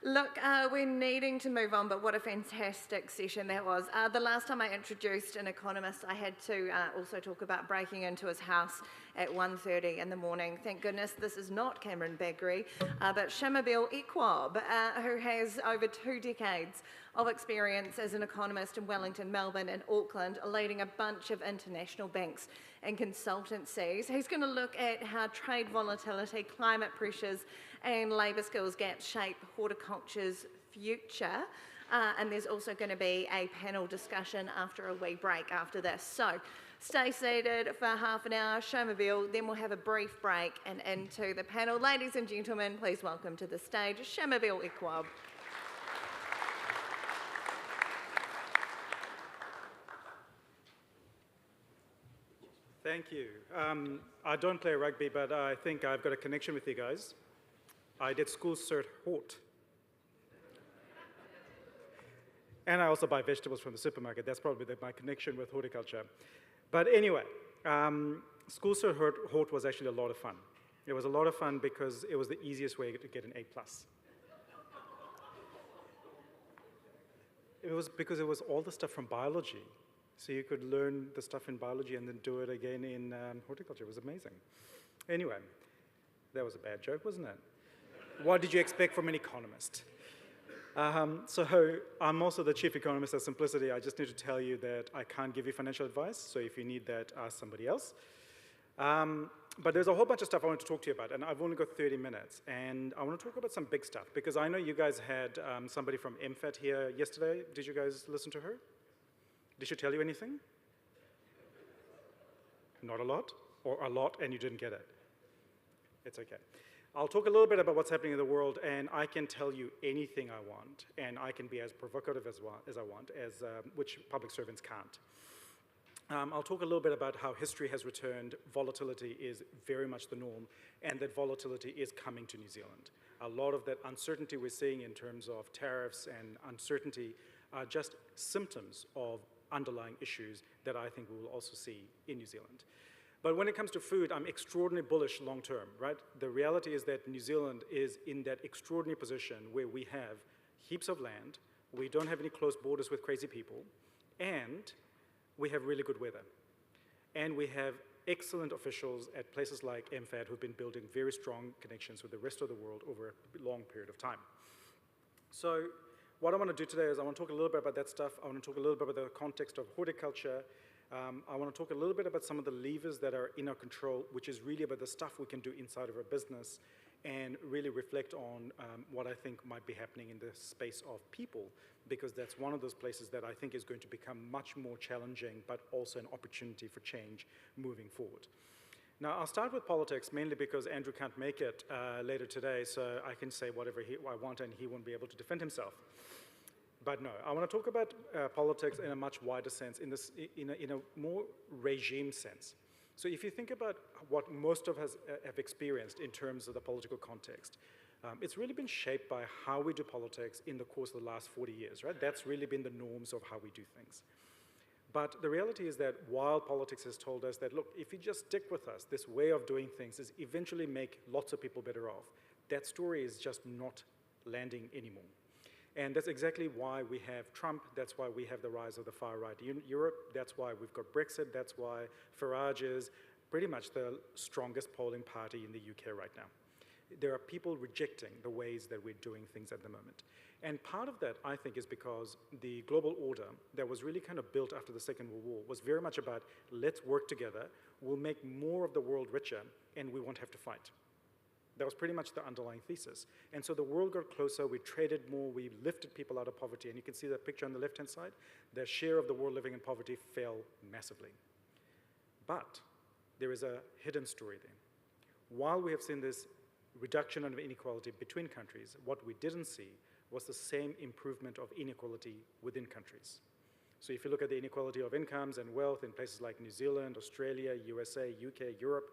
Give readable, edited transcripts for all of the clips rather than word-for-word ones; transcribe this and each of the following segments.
Look, we're needing to move on, but what a fantastic session that was. The last time I introduced an economist, I had to also talk about breaking into his house at 1:30 in the morning. Thank goodness this is not Cameron Bagri, but Shamubeel Eaqub, who has over 2 decades of experience as an economist in Wellington, Melbourne and Auckland, leading a bunch of international banks and consultancies. He's going to look at how trade volatility, climate pressures and labour skills gaps shape horticulture's future. And there's also going to be a panel discussion after a wee break after this. So stay seated for half an hour, Shamubeel, then we'll have a brief break and into the panel. Ladies and gentlemen, please welcome to the stage Shamubeel Eaqub. Thank you. I don't play rugby, but I think I've got a connection with you guys. I did school cert Hort. And I also buy vegetables from the supermarket. That's probably my connection with horticulture. But anyway, school cert Hort was actually a lot of fun. It was a lot of fun because it was the easiest way to get an A+. It was because it was all the stuff from biology. So you could learn the stuff in biology and then do it again in horticulture. It was amazing. Anyway, that was a bad joke, wasn't it? What did you expect from an economist? So I'm also the chief economist at Simplicity. I just need to tell you that I can't give you financial advice. So if you need that, ask somebody else. But there's a whole bunch of stuff I want to talk to you about. And I've only got 30 minutes. And I want to talk about some big stuff. Because I know you guys had somebody from MFAT here yesterday. Did you guys listen to her? Did she tell you anything? Not a lot? Or a lot and you didn't get it? It's okay. I'll talk a little bit about what's happening in the world, and I can tell you anything I want, and I can be as provocative as I want, which public servants can't. I'll talk a little bit about how history has returned, volatility is very much the norm, and that volatility is coming to New Zealand. A lot of that uncertainty we're seeing in terms of tariffs and uncertainty are just symptoms of underlying issues that I think we will also see in New Zealand. But when it comes to food, I'm extraordinarily bullish long term, right? The reality is that New Zealand is in that extraordinary position where we have heaps of land, we don't have any close borders with crazy people, and we have really good weather. And we have excellent officials at places like MFAT who've been building very strong connections with the rest of the world over a long period of time. So what I want to do today is I want to talk a little bit about that stuff. I want to talk a little bit about the context of horticulture. I want to talk a little bit about some of the levers that are in our control, which is really about the stuff we can do inside of our business, and really reflect on what I think might be happening in the space of people, because that's one of those places that I think is going to become much more challenging, but also an opportunity for change moving forward. Now, I'll start with politics, mainly because Andrew can't make it later today, so I can say whatever I want and he won't be able to defend himself. But no, I want to talk about politics in a much wider sense, in a more regime sense. So if you think about what most of us have experienced in terms of the political context, it's really been shaped by how we do politics in the course of the last 40 years, right? That's really been the norms of how we do things. But the reality is that while politics has told us that, look, if you just stick with us, this way of doing things is eventually make lots of people better off, that story is just not landing anymore. And that's exactly why we have Trump, that's why we have the rise of the far right in Europe, that's why we've got Brexit, that's why Farage is pretty much the strongest polling party in the UK right now. There are people rejecting the ways that we're doing things at the moment. And part of that, I think, is because the global order that was really kind of built after the Second World War was very much about, let's work together, we'll make more of the world richer, and we won't have to fight. That was pretty much the underlying thesis. And so the world got closer, we traded more, we lifted people out of poverty, and you can see that picture on the left-hand side. The share of the world living in poverty fell massively. But there is a hidden story there. While we have seen this reduction of inequality between countries, what we didn't see was the same improvement of inequality within countries. So if you look at the inequality of incomes and wealth in places like New Zealand, Australia, USA, UK, Europe,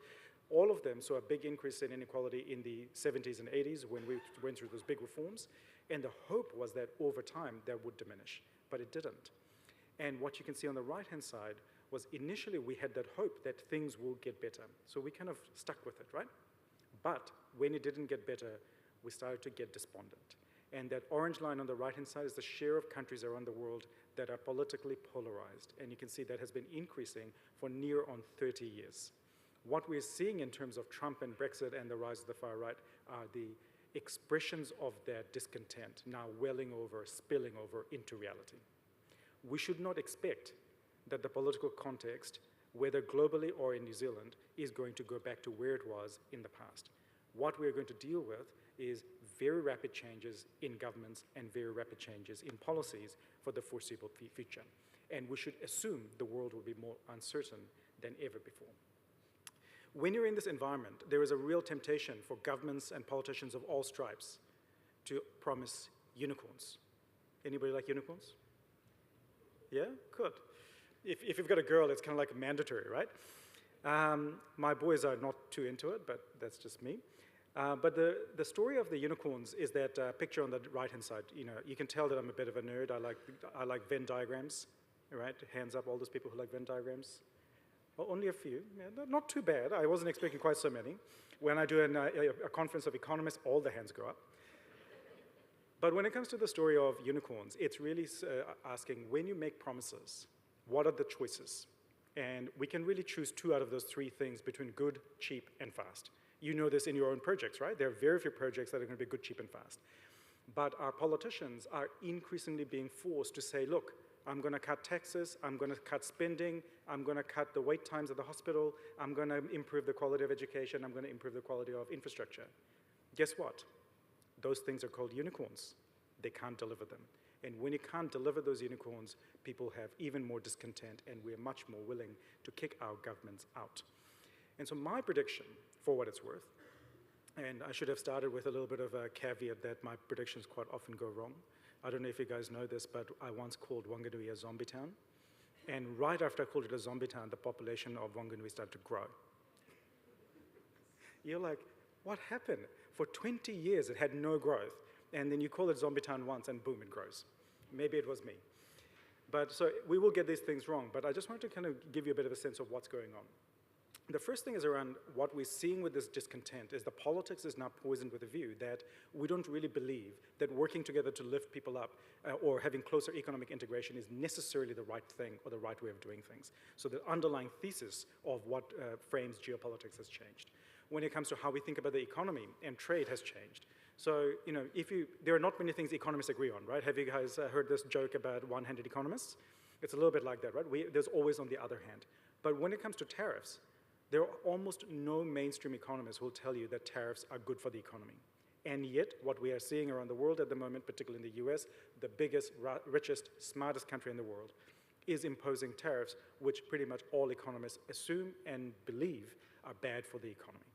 all of them saw a big increase in inequality in the 70s and 80s when we went through those big reforms. And the hope was that over time that would diminish, but it didn't. And what you can see on the right-hand side was initially we had that hope that things will get better. So we kind of stuck with it, right? But when it didn't get better, we started to get despondent. And that orange line on the right-hand side is the share of countries around the world that are politically polarized. And you can see that has been increasing for near on 30 years. What we're seeing in terms of Trump and Brexit and the rise of the far right are the expressions of that discontent now welling over, spilling over into reality. We should not expect that the political context, whether globally or in New Zealand, is going to go back to where it was in the past. What we're going to deal with is very rapid changes in governments and very rapid changes in policies for the foreseeable future. And we should assume the world will be more uncertain than ever before. When you're in this environment, there is a real temptation for governments and politicians of all stripes to promise unicorns. Anybody like unicorns? Yeah? Good. If you've got a girl, it's kind of like mandatory, right? My boys are not too into it, but that's just me. But the story of the unicorns is that picture on the right-hand side. You know, you can tell that I'm a bit of a nerd. I like Venn diagrams, right? Hands up, all those people who like Venn diagrams. Well, only a few. Yeah, not too bad. I wasn't expecting quite so many. When I do a conference of economists, all the hands go up. But when it comes to the story of unicorns, it's really asking, when you make promises, what are the choices? And we can really choose 2 out of those 3 things between good, cheap, and fast. You know this in your own projects, right? There are very few projects that are going to be good, cheap, and fast. But our politicians are increasingly being forced to say, look, I'm going to cut taxes, I'm going to cut spending, I'm going to cut the wait times at the hospital, I'm going to improve the quality of education, I'm going to improve the quality of infrastructure. Guess what? Those things are called unicorns. They can't deliver them. And when you can't deliver those unicorns, people have even more discontent, and we're much more willing to kick our governments out. And so my prediction, for what it's worth, and I should have started with a little bit of a caveat that my predictions quite often go wrong. I don't know if you guys know this, but I once called Wanganui a zombie town. And right after I called it a zombie town, the population of Wanganui started to grow. You're like, what happened? For 20 years, it had no growth. And then you call it zombie town once, and boom, it grows. Maybe it was me. But so we will get these things wrong. But I just wanted to kind of give you a bit of a sense of what's going on. The first thing is around what we're seeing with this discontent is the politics is now poisoned with a view that we don't really believe that working together to lift people up or having closer economic integration is necessarily the right thing or the right way of doing things. So the underlying thesis of what frames geopolitics has changed. When it comes to how we think about the economy and trade has changed. So, you know, there are not many things economists agree on, right? Have you guys heard this joke about one-handed economists? It's a little bit like that, right? There's always on the other hand. But when it comes to tariffs, there are almost no mainstream economists who will tell you that tariffs are good for the economy. And yet, what we are seeing around the world at the moment, particularly in the US, the biggest, richest, smartest country in the world, is imposing tariffs, which pretty much all economists assume and believe are bad for the economy.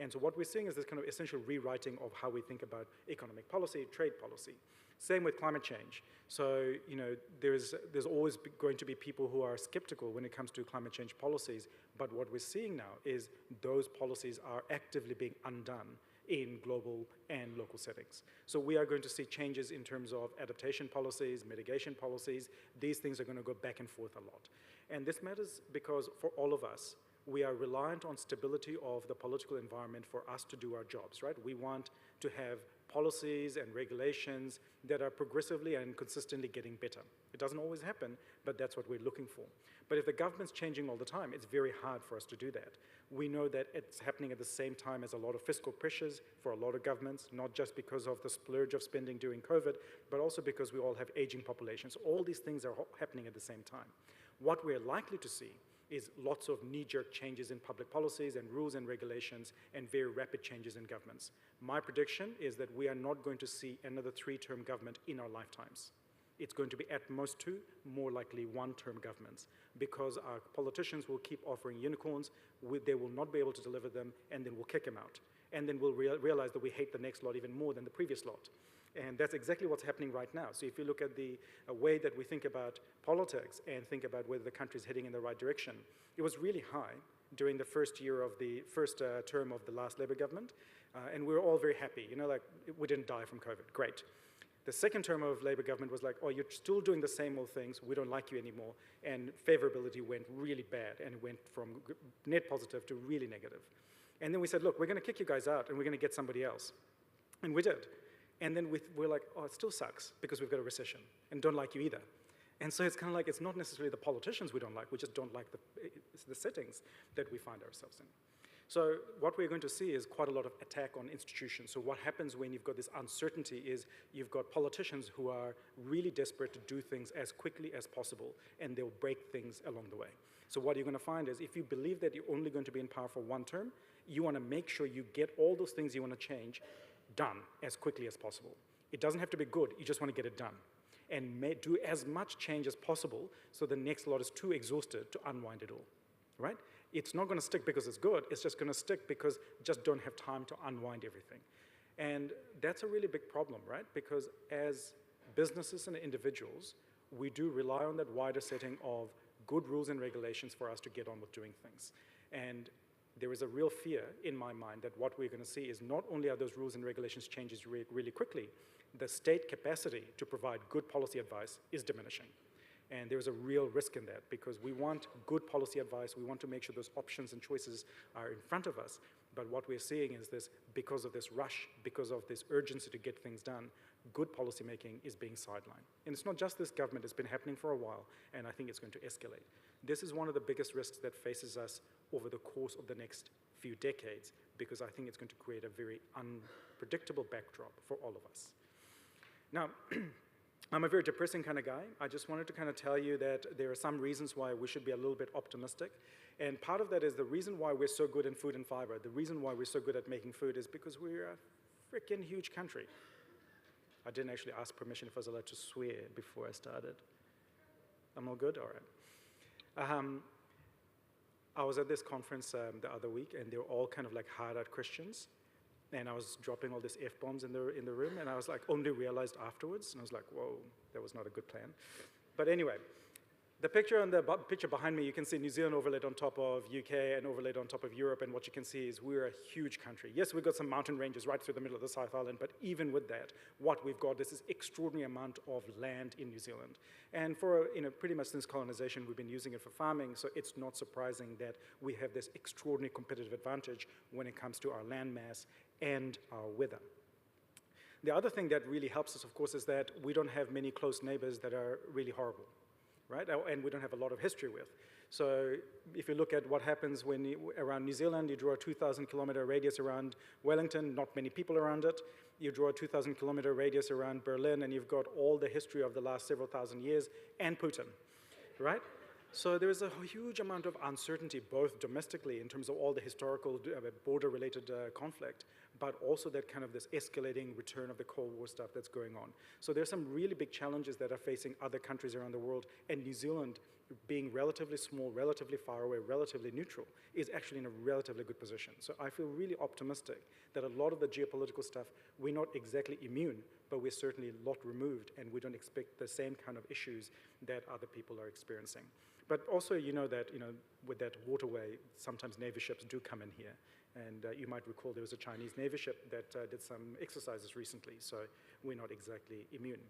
And so what we're seeing is this kind of essential rewriting of how we think about economic policy, trade policy. Same with climate change. So, you know, there's always going to be people who are skeptical when it comes to climate change policies, but what we're seeing now is those policies are actively being undone in global and local settings. So we are going to see changes in terms of adaptation policies, mitigation policies. These things are going to go back and forth a lot. And this matters because for all of us, we are reliant on stability of the political environment for us to do our jobs, right? We want to have policies and regulations that are progressively and consistently getting better. It doesn't always happen, but that's what we're looking for. But if the government's changing all the time, it's very hard for us to do that. We know that it's happening at the same time as a lot of fiscal pressures for a lot of governments, not just because of the splurge of spending during COVID, but also because we all have aging populations. All these things are happening at the same time. What we're likely to see is lots of knee-jerk changes in public policies and rules and regulations and very rapid changes in governments. My prediction is that we are not going to see another 3-term government in our lifetimes. It's going to be at most 2, more likely 1-term governments, because our politicians will keep offering unicorns, they will not be able to deliver them, and then we'll kick them out. And then we'll realize that we hate the next lot even more than the previous lot. And that's exactly what's happening right now. So if you look at the way that we think about politics and think about whether the country's heading in the right direction, it was really high during the first year of the first term of the last Labour government. And we were all very happy, you know, like we didn't die from COVID, great. The second term of Labour government was like, oh, you're still doing the same old things, we don't like you anymore. And favourability went really bad and went from net positive to really negative. And then we said, look, we're going to kick you guys out and we're going to get somebody else. And we did. And then we're like, oh, it still sucks because we've got a recession and don't like you either. And so it's kind of like, it's not necessarily the politicians we don't like, we just don't like the settings that we find ourselves in. So what we're going to see is quite a lot of attack on institutions. So what happens when you've got this uncertainty is you've got politicians who are really desperate to do things as quickly as possible, and they'll break things along the way. So what you're going to find is if you believe that you're only going to be in power for one term, you want to make sure you get all those things you want to change done as quickly as possible. It doesn't have to be good, you just want to get it done. And do as much change as possible so the next lot is too exhausted to unwind it all, right? It's not going to stick because it's good, it's just going to stick because you just don't have time to unwind everything. And that's a really big problem, right? Because as businesses and individuals, we do rely on that wider setting of good rules and regulations for us to get on with doing things. And there is a real fear in my mind that what we're going to see is not only are those rules and regulations changes really quickly, the state capacity to provide good policy advice is diminishing. And there's a real risk in that because we want good policy advice, we want to make sure those options and choices are in front of us. But what we're seeing is this, because of this rush, because of this urgency to get things done, good policy making is being sidelined. And it's not just this government, it's been happening for a while, and I think it's going to escalate. This is one of the biggest risks that faces us over the course of the next few decades, because I think it's going to create a very unpredictable backdrop for all of us. Now, I'm a very depressing kind of guy. I just wanted to kind of tell you that there are some reasons why we should be a little bit optimistic. And part of that is the reason why we're so good in food and fiber, the reason why we're so good at making food is because we're a freaking huge country. I didn't actually ask permission if I was allowed to swear before I started. I'm all good? All right. I was at this conference the other week, and they were all kind of like hard-out Christians. And I was dropping all these F-bombs in the room, and I was like, only realized afterwards, and I was like, whoa, that was not a good plan. But anyway, the picture on the picture behind me, you can see New Zealand overlaid on top of UK and overlaid on top of Europe, and what you can see is we're a huge country. Yes, we've got some mountain ranges right through the middle of the South Island, but even with that, what we've got is this extraordinary amount of land in New Zealand. And for, pretty much since colonization, we've been using it for farming, so it's not surprising that we have this extraordinary competitive advantage when it comes to our land mass and our weather. The other thing that really helps us, of course, is that we don't have many close neighbors that are really horrible, right? And we don't have a lot of history with. So if you look at what happens when around New Zealand, you draw a 2,000-kilometer radius around Wellington, not many people around it. You draw a 2,000-kilometer radius around Berlin, and you've got all the history of the last several thousand years, and Putin, right? So there is a huge amount of uncertainty, both domestically in terms of all the historical border-related conflict, but also that kind of this escalating return of the Cold War stuff that's going on. So there's some really big challenges that are facing other countries around the world, and New Zealand, being relatively small, relatively far away, relatively neutral, is actually in a relatively good position. So I feel really optimistic that a lot of the geopolitical stuff, we're not exactly immune, but we're certainly a lot removed, and we don't expect the same kind of issues that other people are experiencing. But also, that, with that waterway, sometimes Navy ships do come in here. And you might recall there was a Chinese Navy ship that did some exercises recently, so we're not exactly immune.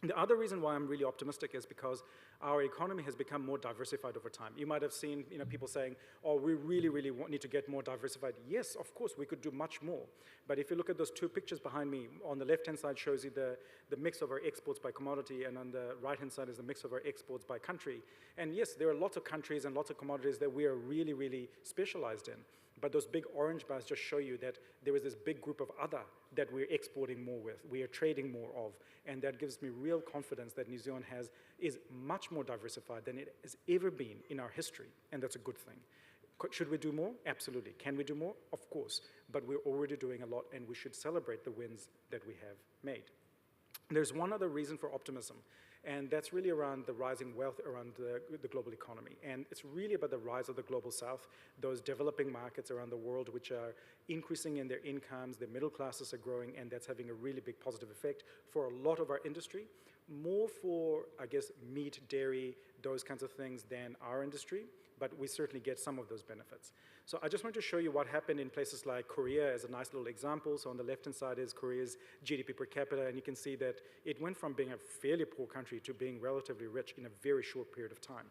The other reason why I'm really optimistic is because our economy has become more diversified over time. You might have seen people saying, oh, we really, really need to get more diversified. Yes, of course, we could do much more. But if you look at those two pictures behind me, on the left-hand side shows you the mix of our exports by commodity, and on the right-hand side is the mix of our exports by country. And yes, there are lots of countries and lots of commodities that we are really, really specialized in. But those big orange bars just show you that there is this big group of other that we're exporting more with, we are trading more of, and that gives me real confidence that New Zealand is much more diversified than it has ever been in our history, and that's a good thing. Should we do more? Absolutely. Can we do more? Of course, but we're already doing a lot, and we should celebrate the wins that we have made. There's one other reason for optimism, and that's really around the rising wealth around the global economy. And it's really about the rise of the global south, those developing markets around the world which are increasing in their incomes, their middle classes are growing, and that's having a really big positive effect for a lot of our industry, more for, I guess, meat, dairy, those kinds of things than our industry, but we certainly get some of those benefits. So I just want to show you what happened in places like Korea as a nice little example. So on the left-hand side is Korea's GDP per capita, and you can see that it went from being a fairly poor country to being relatively rich in a very short period of time.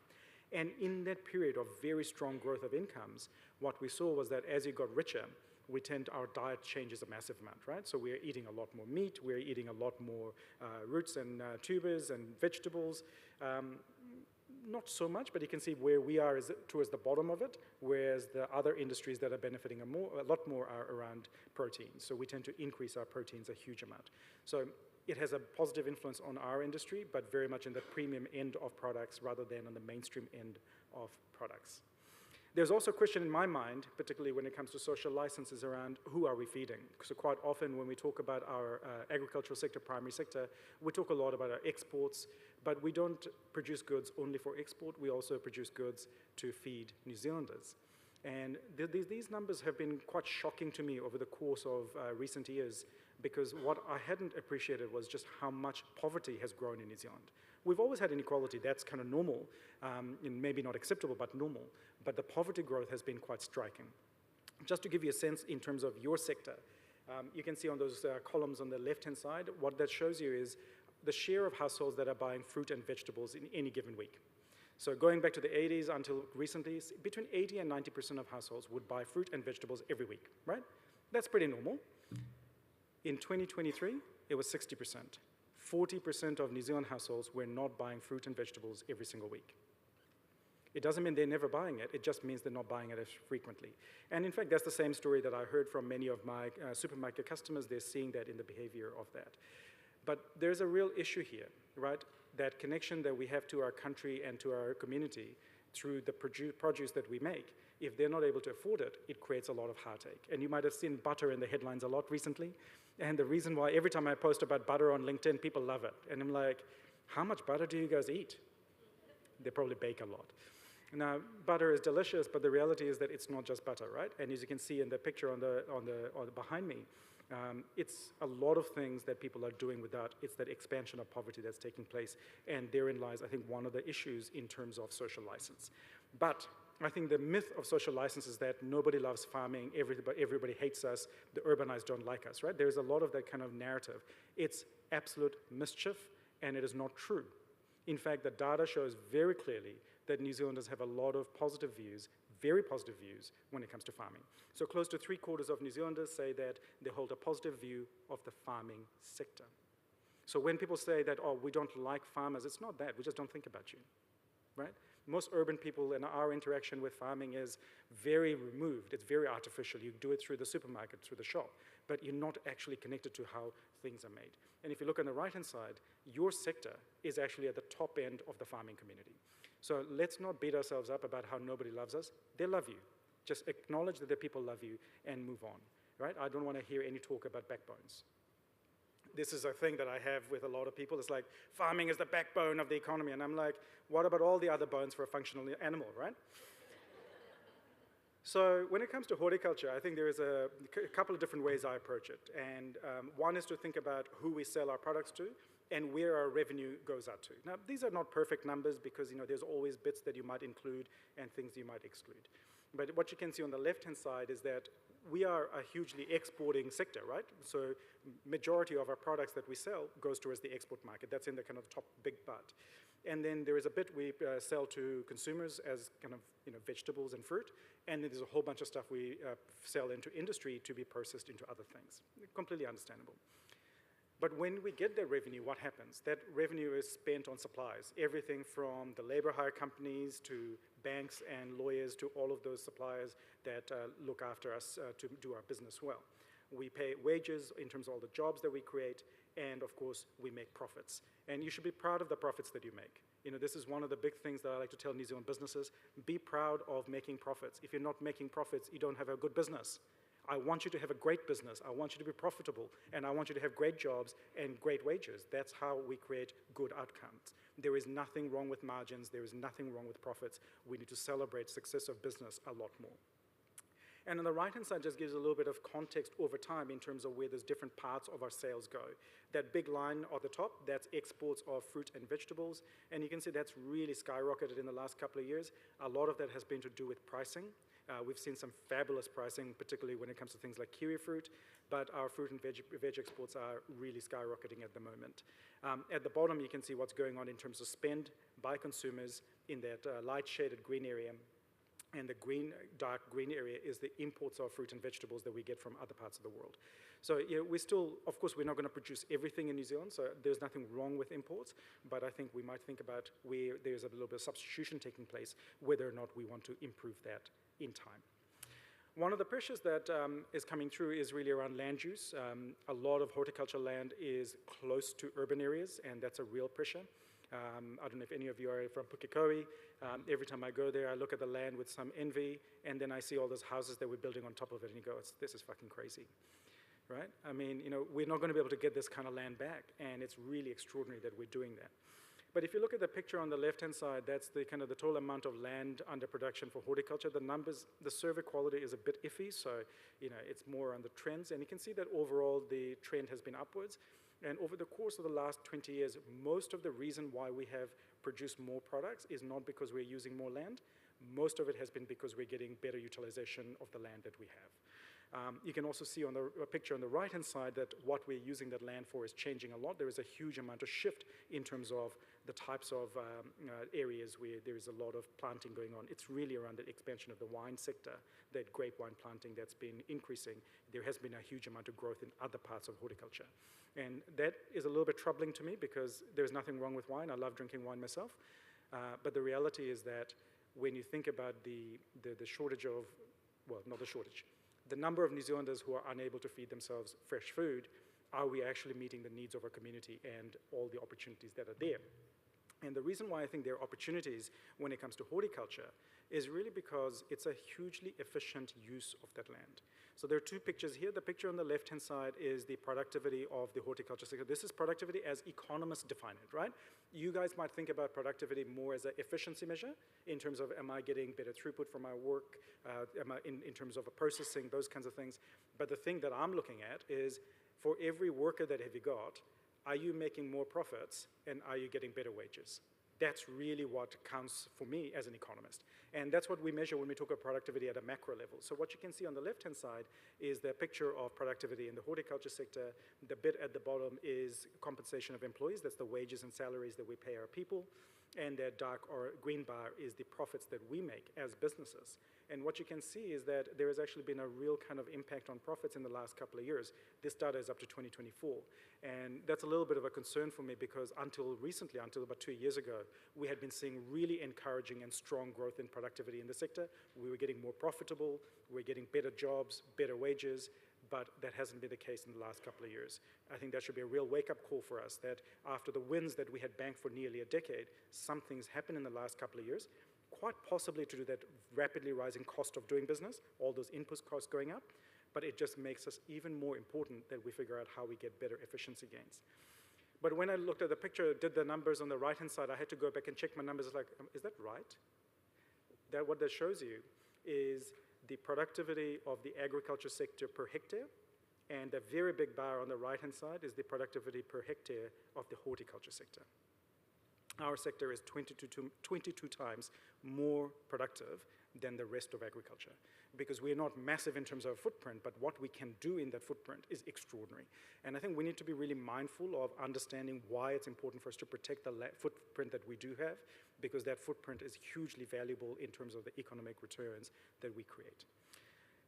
And in that period of very strong growth of incomes, what we saw was that as you got richer, our diet changes a massive amount, right? So we're eating a lot more meat, we're eating a lot more roots and tubers and vegetables. Not so much, but you can see where we are is towards the bottom of it, whereas the other industries that are benefiting a lot more are around proteins. So we tend to increase our proteins a huge amount. So it has a positive influence on our industry, but very much in the premium end of products rather than on the mainstream end of products. There's also a question in my mind, particularly when it comes to social licenses around who are we feeding? So quite often when we talk about our agricultural sector, primary sector, we talk a lot about our exports, but we don't produce goods only for export, we also produce goods to feed New Zealanders. And these numbers have been quite shocking to me over the course of recent years, because what I hadn't appreciated was just how much poverty has grown in New Zealand. We've always had inequality, that's kind of normal, and maybe not acceptable, but normal. But the poverty growth has been quite striking. Just to give you a sense in terms of your sector, you can see on those columns on the left-hand side, what that shows you is the share of households that are buying fruit and vegetables in any given week. So going back to the 80s until recently, between 80 and 90% of households would buy fruit and vegetables every week, right? That's pretty normal. In 2023, it was 60%. 40% of New Zealand households were not buying fruit and vegetables every single week. It doesn't mean they're never buying it, it just means they're not buying it as frequently. And in fact, that's the same story that I heard from many of my supermarket customers. They're seeing that in the behavior of that. But there's a real issue here, right? That connection that we have to our country and to our community through the produce that we make. If they're not able to afford it, it creates a lot of heartache. And you might have seen butter in the headlines a lot recently. And the reason why every time I post about butter on LinkedIn, people love it. And I'm like, how much butter do you guys eat? They probably bake a lot. Now, butter is delicious, but the reality is that it's not just butter, right? And as you can see in the picture on the behind me, it's a lot of things that people are doing without. It's that expansion of poverty that's taking place. And therein lies, I think, one of the issues in terms of social license. But I think the myth of social license is that nobody loves farming, everybody hates us, the urbanized don't like us, right? There's a lot of that kind of narrative. It's absolute mischief, and it is not true. In fact, the data shows very clearly that New Zealanders have a lot of positive views, very positive views, when it comes to farming. So close to 3/4 of New Zealanders say that they hold a positive view of the farming sector. So when people say that, oh, we don't like farmers, it's not that, we just don't think about you, right? Most urban people and our interaction with farming is very removed, it's very artificial. You do it through the supermarket, through the shop, but you're not actually connected to how things are made. And if you look on the right-hand side, your sector is actually at the top end of the farming community. So let's not beat ourselves up about how nobody loves us. They love you. Just acknowledge that the people love you and move on, right? I don't want to hear any talk about backbones. This is a thing that I have with a lot of people. It's like, farming is the backbone of the economy. And I'm like, what about all the other bones for a functional animal, right? So when it comes to horticulture, I think there is a couple of different ways I approach it. And one is to think about who we sell our products to and where our revenue goes out to. Now, these are not perfect numbers because there's always bits that you might include and things you might exclude. But what you can see on the left-hand side is that we are a hugely exporting sector, right? So majority of our products that we sell goes towards the export market. That's in the kind of top big butt. And then there is a bit we sell to consumers as kind of vegetables and fruit. And then there's a whole bunch of stuff we sell into industry to be processed into other things. Completely understandable. But when we get that revenue, what happens? That revenue is spent on supplies. Everything from the labor hire companies to banks and lawyers to all of those suppliers that look after us to do our business well. We pay wages in terms of all the jobs that we create, and of course, we make profits. And you should be proud of the profits that you make. This is one of the big things that I like to tell New Zealand businesses. Be proud of making profits. If you're not making profits, you don't have a good business. I want you to have a great business. I want you to be profitable. And I want you to have great jobs and great wages. That's how we create good outcomes. There is nothing wrong with margins. There is nothing wrong with profits. We need to celebrate success of business a lot more. And on the right-hand side just gives a little bit of context over time in terms of where those different parts of our sales go. That big line at the top, that's exports of fruit and vegetables. And you can see that's really skyrocketed in the last couple of years. A lot of that has been to do with pricing. We've seen some fabulous pricing, particularly when it comes to things like kiwi fruit, but our fruit and veg exports are really skyrocketing at the moment. At the bottom, you can see what's going on in terms of spend by consumers in that light shaded green area. And the dark green area is the imports of fruit and vegetables that we get from other parts of the world. So we still, of course, we're not going to produce everything in New Zealand, so there's nothing wrong with imports, but I think we might think about where there's a little bit of substitution taking place, whether or not we want to improve that in time. One of the pressures that is coming through is really around land use. A lot of horticulture land is close to urban areas, and that's a real pressure. I don't know if any of you are from Pukekohe. Every time I go there, I look at the land with some envy, and then I see all those houses that we're building on top of it, and you go, this is fucking crazy, right? I mean, we're not going to be able to get this kind of land back, and it's really extraordinary that we're doing that. But if you look at the picture on the left-hand side, that's the kind of the total amount of land under production for horticulture. The numbers, the survey quality is a bit iffy, so it's more on the trends, and you can see that overall the trend has been upwards. And over the course of the last 20 years, most of the reason why we have produced more products is not because we're using more land. Most of it has been because we're getting better utilization of the land that we have. You can also see on the picture on the right-hand side that what we're using that land for is changing a lot. There is a huge amount of shift in terms of the types of areas where there is a lot of planting going on. It's really around the expansion of the wine sector, that grape wine planting that's been increasing. There has been a huge amount of growth in other parts of horticulture. And that is a little bit troubling to me because there's nothing wrong with wine. I love drinking wine myself. But the reality is that when you think about the shortage of, well, not the shortage, the number of New Zealanders who are unable to feed themselves fresh food, are we actually meeting the needs of our community and all the opportunities that are there? And the reason why I think there are opportunities when it comes to horticulture is really because it's a hugely efficient use of that land. So there are two pictures here. The picture on the left-hand side is the productivity of the horticulture sector. This is productivity as economists define it, right? You guys might think about productivity more as an efficiency measure in terms of, am I getting better throughput from my work, am I in terms of processing, those kinds of things. But the thing that I'm looking at is, for every worker that have you got, are you making more profits and are you getting better wages? That's really what counts for me as an economist. And that's what we measure when we talk about productivity at a macro level. So what you can see on the left-hand side is the picture of productivity in the horticulture sector. The bit at the bottom is compensation of employees. That's the wages and salaries that we pay our people. And that dark or green bar is the profits that we make as businesses. And what you can see is that there has actually been a real kind of impact on profits in the last couple of years. This data is up to 2024. And that's a little bit of a concern for me because until recently, until about 2 years ago, we had been seeing really encouraging and strong growth in productivity in the sector. We were getting more profitable, we're getting better jobs, better wages, but that hasn't been the case in the last couple of years. I think that should be a real wake-up call for us, that after the wins that we had banked for nearly a decade, something's happened in the last couple of years, quite possibly to do that rapidly rising cost of doing business, all those input costs going up, but it just makes us even more important that we figure out how we get better efficiency gains. But when I looked at the picture, did the numbers on the right-hand side, I had to go back and check my numbers, like, is that right? What that shows you is the productivity of the agriculture sector per hectare, and the very big bar on the right-hand side is the productivity per hectare of the horticulture sector. Our sector is 22 times more productive than the rest of agriculture because we're not massive in terms of footprint, but what we can do in that footprint is extraordinary. And I think we need to be really mindful of understanding why it's important for us to protect the footprint that we do have, because that footprint is hugely valuable in terms of the economic returns that we create.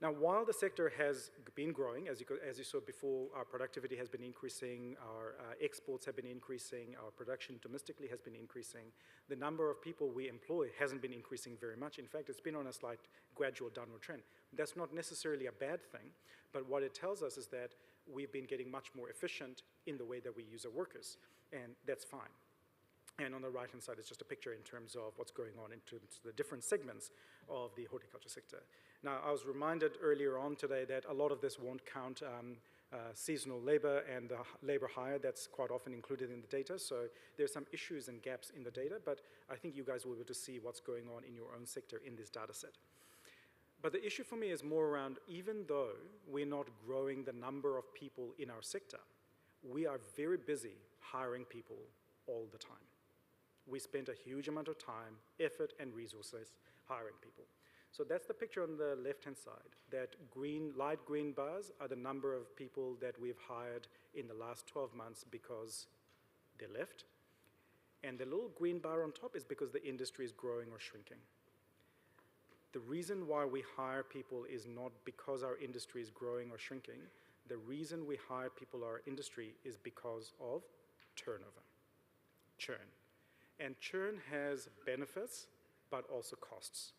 Now, while the sector has been growing, as you saw before, our productivity has been increasing, our exports have been increasing, our production domestically has been increasing, the number of people we employ hasn't been increasing very much. In fact, it's been on a slight gradual downward trend. That's not necessarily a bad thing, but what it tells us is that we've been getting much more efficient in the way that we use our workers, and that's fine. And on the right-hand side is just a picture in terms of what's going on in terms of the different segments of the horticulture sector. Now, I was reminded earlier on today that a lot of this won't count seasonal labor and the labor hire that's quite often included in the data. So there's some issues and gaps in the data, but I think you guys will be able to see what's going on in your own sector in this data set. But the issue for me is more around, even though we're not growing the number of people in our sector, we are very busy hiring people all the time. We spend a huge amount of time, effort, and resources hiring people. So that's the picture on the left-hand side. That light green bars are the number of people that we've hired in the last 12 months because they left. And the little green bar on top is because the industry is growing or shrinking. The reason why we hire people is not because our industry is growing or shrinking. The reason we hire people in our industry is because of turnover, churn. And churn has benefits, but also costs.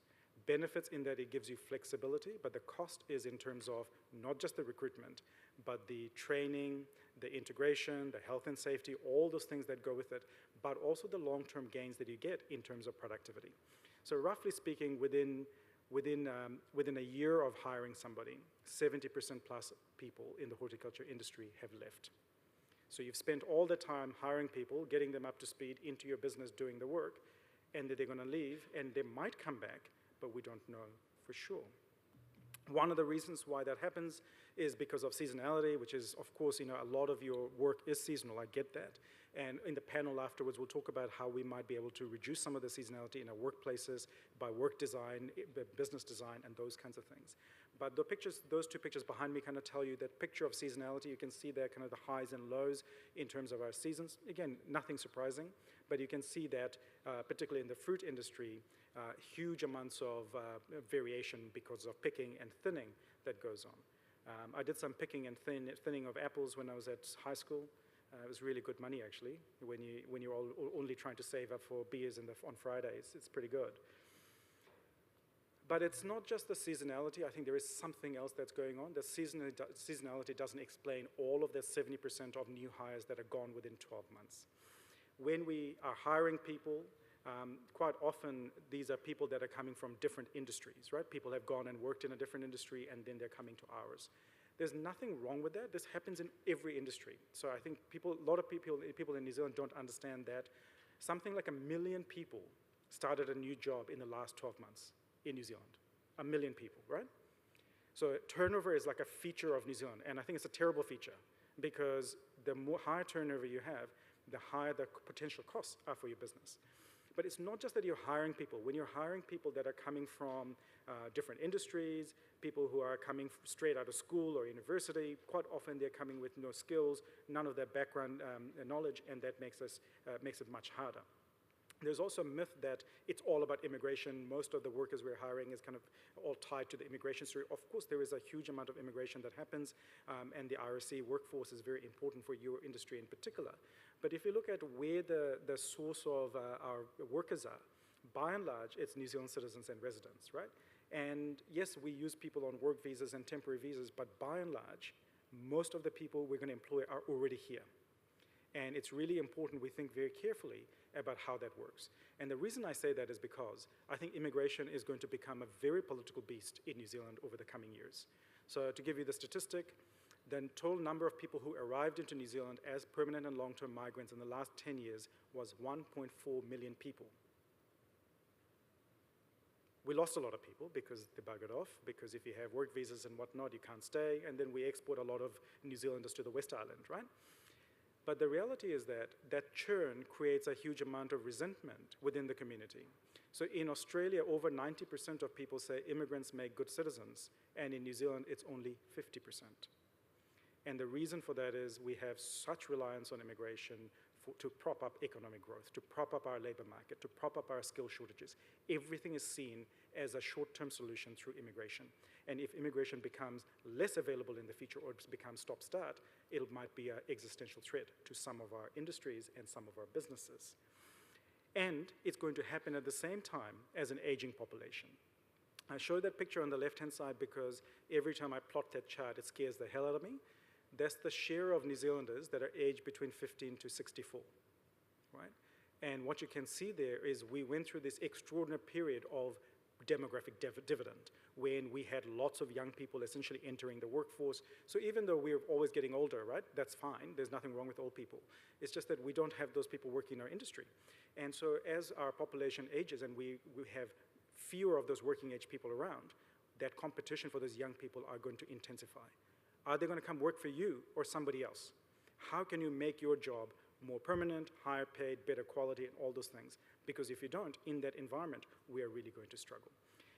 Benefits in that it gives you flexibility, but the cost is in terms of not just the recruitment, but the training, the integration, the health and safety, all those things that go with it, but also the long-term gains that you get in terms of productivity. So roughly speaking, within a year of hiring somebody, 70% plus people in the horticulture industry have left. So you've spent all the time hiring people, getting them up to speed into your business, doing the work, and then they're going to leave, and they might come back, but we don't know for sure. One of the reasons why that happens is because of seasonality, which is, of course, a lot of your work is seasonal, I get that. And in the panel afterwards, we'll talk about how we might be able to reduce some of the seasonality in our workplaces by work design, business design, and those kinds of things. But those two pictures behind me kind of tell you that picture of seasonality. You can see there kind of the highs and lows in terms of our seasons. Again, nothing surprising, but you can see that, particularly in the fruit industry, huge amounts of variation because of picking and thinning that goes on. I did some picking and thinning of apples when I was at high school. It was really good money, actually, when you're only trying to save up for beers on Fridays. It's pretty good. But it's not just the seasonality. I think there is something else that's going on. The seasonality doesn't explain all of the 70% of new hires that are gone within 12 months. When we are hiring people, quite often these are people that are coming from different industries, right? People have gone and worked in a different industry, and then they're coming to ours. There's nothing wrong with that. This happens in every industry. So I think a lot of people in New Zealand don't understand that something like 1 million people started a new job in the last 12 months in New Zealand. 1 million people, right? So turnover is like a feature of New Zealand, and I think it's a terrible feature because the more higher turnover you have, the higher the potential costs are for your business. But it's not just that you're hiring people. When you're hiring people that are coming from different industries, people who are coming straight out of school or university, quite often they're coming with no skills, none of their background knowledge, and that makes it much harder. There's also a myth that it's all about immigration. Most of the workers we're hiring is kind of all tied to the immigration story. Of course, there is a huge amount of immigration that happens, and the RSC workforce is very important for your industry in particular. But if you look at where the source of our workers are, by and large, it's New Zealand citizens and residents, right? And yes, we use people on work visas and temporary visas, but by and large, most of the people we're going to employ are already here. And it's really important we think very carefully about how that works. And the reason I say that is because I think immigration is going to become a very political beast in New Zealand over the coming years. So to give you the statistic, the total number of people who arrived into New Zealand as permanent and long-term migrants in the last 10 years was 1.4 million people. We lost a lot of people because they buggered off, because if you have work visas and whatnot, you can't stay, and then we export a lot of New Zealanders to the West Island, right? But the reality is that churn creates a huge amount of resentment within the community. So in Australia, over 90% of people say immigrants make good citizens, and in New Zealand, it's only 50%. And the reason for that is we have such reliance on immigration to prop up economic growth, to prop up our labor market, to prop up our skill shortages. Everything is seen as a short-term solution through immigration. And if immigration becomes less available in the future or it becomes stop-start, it might be an existential threat to some of our industries and some of our businesses. And it's going to happen at the same time as an aging population. I show that picture on the left-hand side because every time I plot that chart, it scares the hell out of me. That's the share of New Zealanders that are aged between 15 to 64, right? And what you can see there is we went through this extraordinary period of demographic dividend when we had lots of young people essentially entering the workforce. So even though we're always getting older, right, that's fine. There's nothing wrong with old people. It's just that we don't have those people working in our industry. And so as our population ages and we have fewer of those working age people around, that competition for those young people are going to intensify. Are they going to come work for you or somebody else? How can you make your job more permanent, higher paid, better quality, and all those things? Because if you don't, in that environment, we are really going to struggle.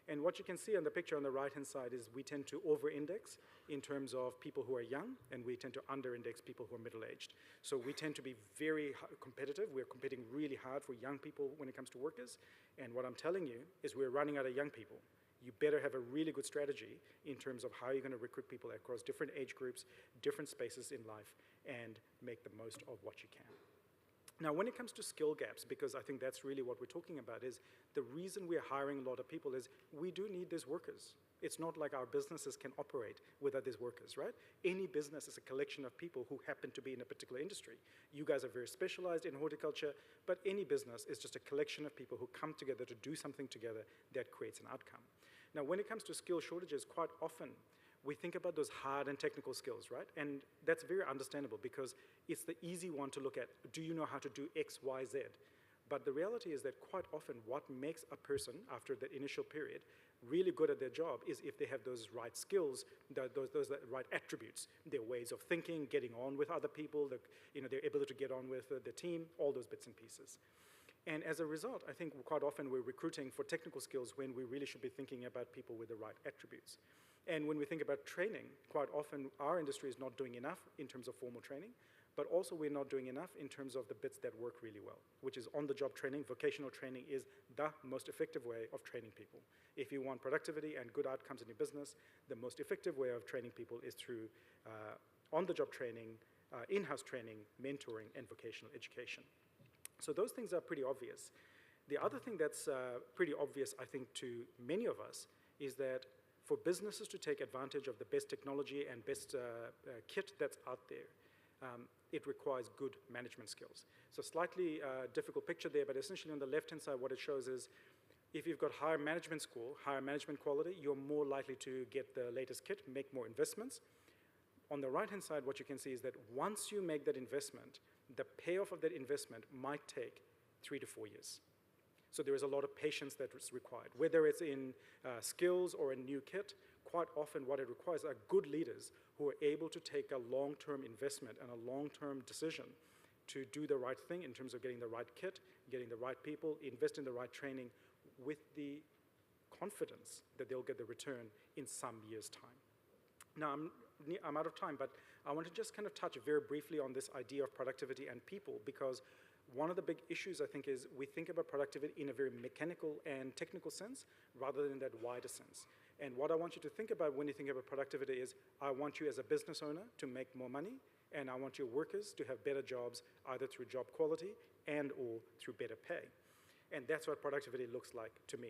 And what you can see on the picture on the right-hand side is we tend to over-index in terms of people who are young, and we tend to under-index people who are middle-aged. So we tend to be very competitive. We're competing really hard for young people when it comes to workers. And what I'm telling you is we're running out of young people. you better have a really good strategy in terms of how you're going to recruit people across different age groups, different spaces in life, and make the most of what you can. Now, when it comes to skill gaps, because I think that's really what we're talking about, is the reason we're hiring a lot of people is we do need these workers. It's not like our businesses can operate without these workers, right? Any business is a collection of people who happen to be in a particular industry. You guys are very specialized in horticulture, but any business is just a collection of people who come together to do something together that creates an outcome. Now, when it comes to skill shortages, quite often we think about those hard and technical skills, right? And that's very understandable because it's the easy one to look at. Do you know how to do X, Y, Z? But the reality is that quite often what makes a person, after the initial period, really good at their job is if they have those right skills, those right attributes, their ways of thinking, getting on with other people, their ability to get on with the team, all those bits and pieces. And as a result, I think quite often we're recruiting for technical skills when we really should be thinking about people with the right attributes. And when we think about training, quite often our industry is not doing enough in terms of formal training, but also we're not doing enough in terms of the bits that work really well, which is on-the-job training. Vocational training is the most effective way of training people. If you want productivity and good outcomes in your business, the most effective way of training people is through on-the-job training, in-house training, mentoring, and vocational education. So those things are pretty obvious. The other thing that's pretty obvious, I think, to many of us is that for businesses to take advantage of the best technology and best kit that's out there, it requires good management skills. So slightly difficult picture there, but essentially on the left-hand side, what it shows is if you've got higher management score, higher management quality, you're more likely to get the latest kit, make more investments. On the right-hand side, what you can see is that once you make that investment, the payoff of that investment might take 3 to 4 years. So there is a lot of patience that is required. Whether it's in skills or a new kit, quite often what it requires are good leaders who are able to take a long-term investment and a long-term decision to do the right thing in terms of getting the right kit, getting the right people, invest in the right training with the confidence that they'll get the return in some years' time. Now, I'm out of time, but I want to just kind of touch very briefly on this idea of productivity and people, because one of the big issues, I think, is we think about productivity in a very mechanical and technical sense rather than that wider sense. And what I want you to think about when you think about productivity is I want you as a business owner to make more money, and I want your workers to have better jobs either through job quality and or through better pay. And that's what productivity looks like to me.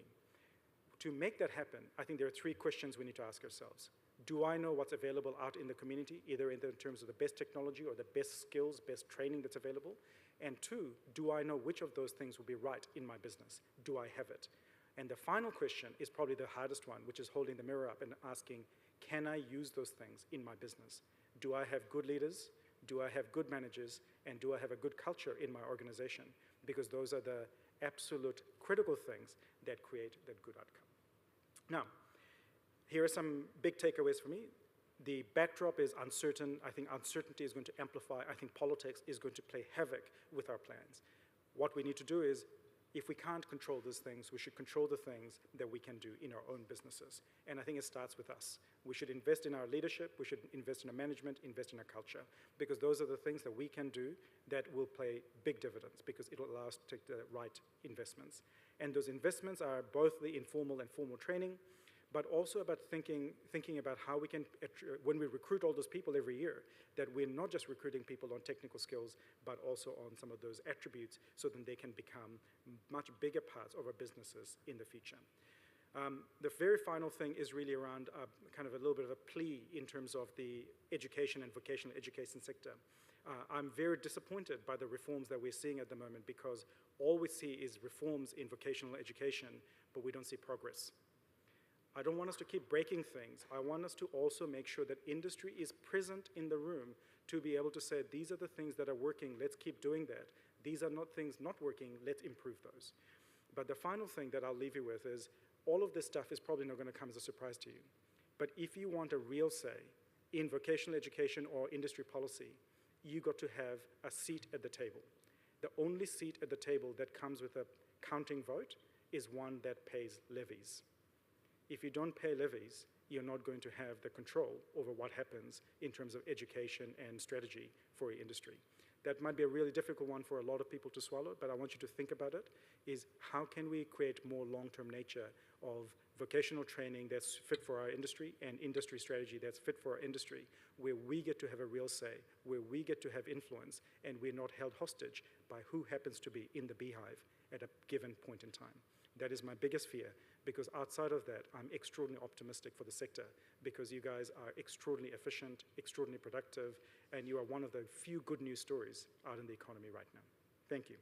To make that happen, I think there are 3 questions we need to ask ourselves. Do I know what's available out in the community, either in terms of the best technology or the best skills, best training that's available? And 2, do I know which of those things will be right in my business? Do I have it? And the final question is probably the hardest one, which is holding the mirror up and asking, can I use those things in my business? Do I have good leaders? Do I have good managers? And do I have a good culture in my organization? Because those are the absolute critical things that create that good outcome. Now, here are some big takeaways for me. The backdrop is uncertain. I think uncertainty is going to amplify. I think politics is going to play havoc with our plans. What we need to do is, if we can't control these things, we should control the things that we can do in our own businesses. And I think it starts with us. We should invest in our leadership, we should invest in our management, invest in our culture, because those are the things that we can do that will play big dividends, because it will allow us to take the right investments. And those investments are both the informal and formal training, but also about thinking about how we can, when we recruit all those people every year, that we're not just recruiting people on technical skills, but also on some of those attributes so that they can become much bigger parts of our businesses in the future. The very final thing is really around kind of a little bit of a plea in terms of the education and vocational education sector. I'm very disappointed by the reforms that we're seeing at the moment, because all we see is reforms in vocational education, but we don't see progress. I don't want us to keep breaking things. I want us to also make sure that industry is present in the room to be able to say, these are the things that are working, let's keep doing that. These are not things not working, let's improve those. But the final thing that I'll leave you with is, all of this stuff is probably not going to come as a surprise to you. But if you want a real say in vocational education or industry policy, you got to have a seat at the table. The only seat at the table that comes with a counting vote is one that pays levies. If you don't pay levies, you're not going to have the control over what happens in terms of education and strategy for your industry. That might be a really difficult one for a lot of people to swallow, but I want you to think about it, is how can we create more long-term nature of vocational training that's fit for our industry and industry strategy that's fit for our industry, where we get to have a real say, where we get to have influence, and we're not held hostage by who happens to be in the beehive at a given point in time. That is my biggest fear, because outside of that, I'm extraordinarily optimistic for the sector, because you guys are extraordinarily efficient, extraordinarily productive, and you are one of the few good news stories out in the economy right now. Thank you.